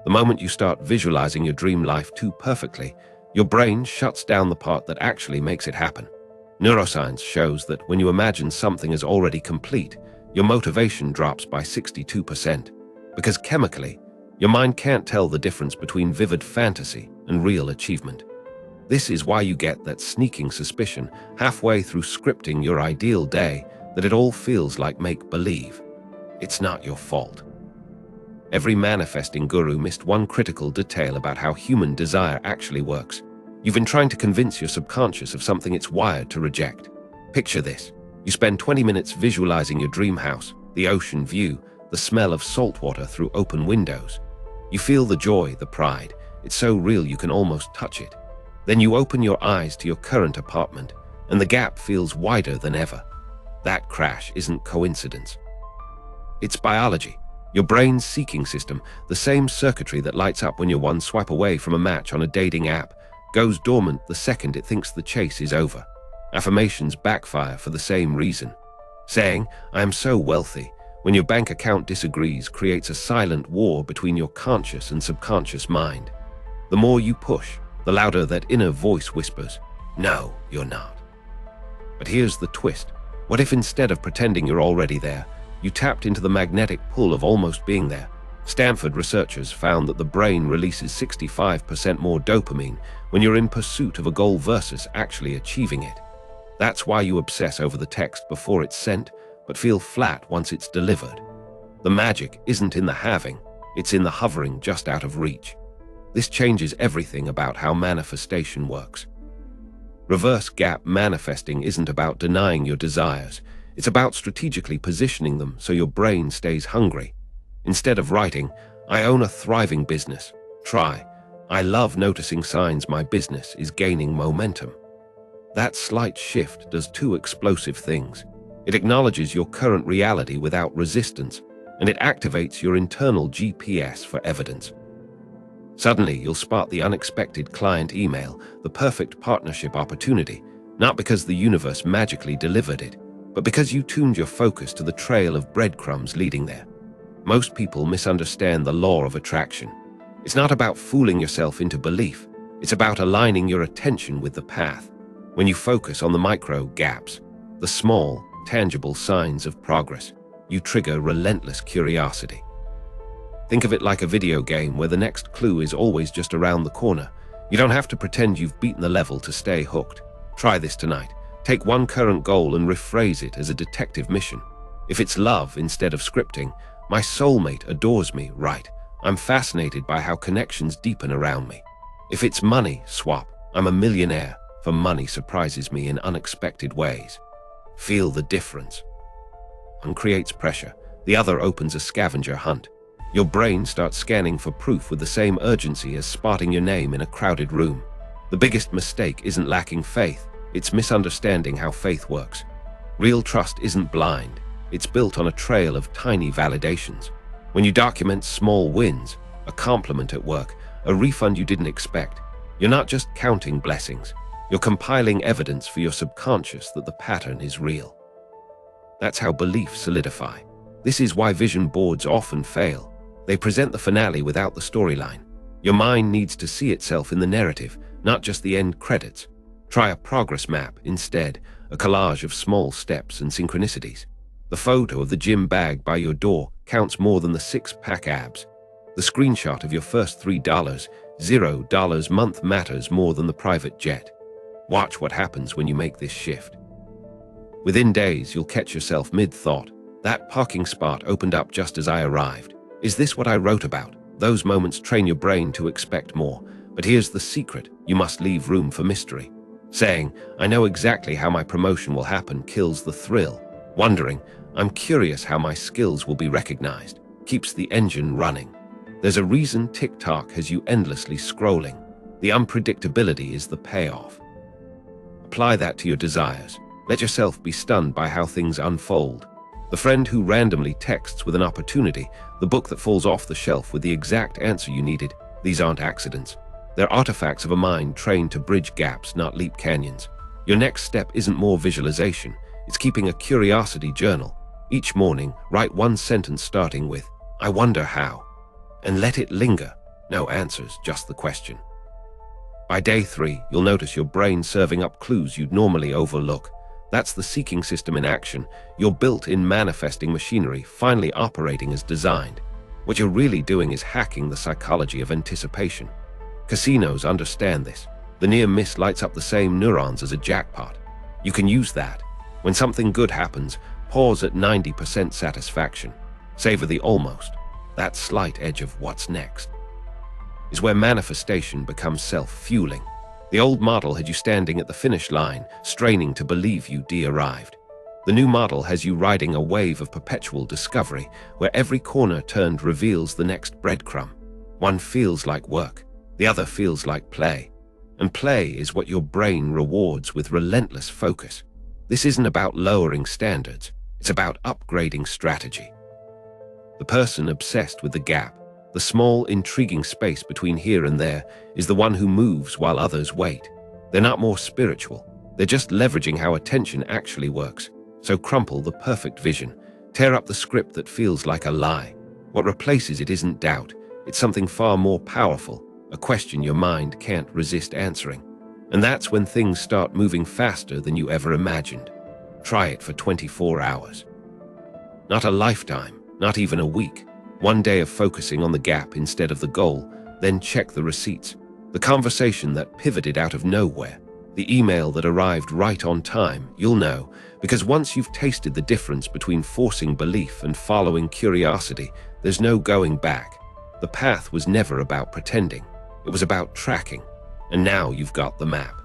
The moment you start visualizing your dream life too perfectly, your brain shuts down the part that actually makes it happen. Neuroscience shows that when you imagine something as already complete, your motivation drops by 62%, because chemically, your mind can't tell the difference between vivid fantasy and real achievement. This is why you get that sneaking suspicion halfway through scripting your ideal day that it all feels like make-believe. It's not your fault. Every manifesting guru missed one critical detail about how human desire actually works. You've been trying to convince your subconscious of something it's wired to reject. Picture this. You spend 20 minutes visualizing your dream house, the ocean view, the smell of salt water through open windows. You feel the joy, the pride. It's so real you can almost touch it. Then you open your eyes to your current apartment, and the gap feels wider than ever. That crash isn't coincidence. It's biology. Your brain's seeking system, the same circuitry that lights up when you're one swipe away from a match on a dating app, goes dormant the second it thinks the chase is over. Affirmations backfire for the same reason. Saying, "I am so wealthy," when your bank account disagrees, creates a silent war between your conscious and subconscious mind. The more you push, the louder that inner voice whispers, "No, you're not." But here's the twist. What if instead of pretending you're already there, you tapped into the magnetic pull of almost being there? Stanford researchers found that the brain releases 65% more dopamine when you're in pursuit of a goal versus actually achieving it. That's why you obsess over the text before it's sent, but feel flat once it's delivered. The magic isn't in the having, it's in the hovering just out of reach. This changes everything about how manifestation works. Reverse gap manifesting isn't about denying your desires. It's about strategically positioning them so your brain stays hungry. Instead of writing, "I own a thriving business," try, "I love noticing signs my business is gaining momentum." That slight shift does two explosive things. It acknowledges your current reality without resistance, and it activates your internal GPS for evidence. Suddenly, you'll spot the unexpected client email, the perfect partnership opportunity, not because the universe magically delivered it, but because you tuned your focus to the trail of breadcrumbs leading there. Most people misunderstand the law of attraction. It's not about fooling yourself into belief. It's about aligning your attention with the path. When you focus on the micro gaps, the small, tangible signs of progress, you trigger relentless curiosity. Think of it like a video game where the next clue is always just around the corner. You don't have to pretend you've beaten the level to stay hooked. Try this tonight. Take one current goal and rephrase it as a detective mission. If it's love instead of scripting, "My soulmate adores me," right? "I'm fascinated by how connections deepen around me." If it's money, swap, "I'm a millionaire," for money surprises me in unexpected ways. Feel the difference. One creates pressure, the other opens a scavenger hunt. Your brain starts scanning for proof with the same urgency as spotting your name in a crowded room. The biggest mistake isn't lacking faith, it's misunderstanding how faith works. Real trust isn't blind, it's built on a trail of tiny validations. When you document small wins, a compliment at work, a refund you didn't expect, you're not just counting blessings, you're compiling evidence for your subconscious that the pattern is real. That's how beliefs solidify. This is why vision boards often fail. They present the finale without the storyline. Your mind needs to see itself in the narrative, not just the end credits. Try a progress map instead, a collage of small steps and synchronicities. The photo of the gym bag by your door counts more than the six-pack abs. The screenshot of your first $3, $0 month matters more than the private jet. Watch what happens when you make this shift. Within days, you'll catch yourself mid-thought. That parking spot opened up just as I arrived. Is this what I wrote about? Those moments train your brain to expect more. But here's the secret. You must leave room for mystery. Saying, "I know exactly how my promotion will happen," kills the thrill. Wondering, "I'm curious how my skills will be recognized," keeps the engine running. There's a reason TikTok has you endlessly scrolling. The unpredictability is the payoff. Apply that to your desires. Let yourself be stunned by how things unfold. The friend who randomly texts with an opportunity, the book that falls off the shelf with the exact answer you needed. These aren't accidents. They're artifacts of a mind trained to bridge gaps, not leap canyons. Your next step isn't more visualization. It's keeping a curiosity journal. Each morning, write one sentence starting with, "I wonder how," and let it linger. No answers, just the question. By day 3, you'll notice your brain serving up clues you'd normally overlook. That's the seeking system in action, your built-in manifesting machinery finally operating as designed. What you're really doing is hacking the psychology of anticipation. Casinos understand this. The near miss lights up the same neurons as a jackpot. You can use that. When something good happens, pause at 90% satisfaction. Savor the almost. That slight edge of what's next is where manifestation becomes self-fueling. The old model had you standing at the finish line, straining to believe you'd arrived. The new model has you riding a wave of perpetual discovery, where every corner turned reveals the next breadcrumb. One feels like work, the other feels like play. And play is what your brain rewards with relentless focus. This isn't about lowering standards, it's about upgrading strategy. The person obsessed with the gap, the small, intriguing space between here and there, is the one who moves while others wait. They're not more spiritual. They're just leveraging how attention actually works. So crumple the perfect vision. Tear up the script that feels like a lie. What replaces it isn't doubt. It's something far more powerful, a question your mind can't resist answering. And that's when things start moving faster than you ever imagined. Try it for 24 hours. Not a lifetime, not even a week. One day of focusing on the gap instead of the goal, then check the receipts. The conversation that pivoted out of nowhere, the email that arrived right on time, you'll know, because once you've tasted the difference between forcing belief and following curiosity, there's no going back. The path was never about pretending. It was about tracking. And now you've got the map.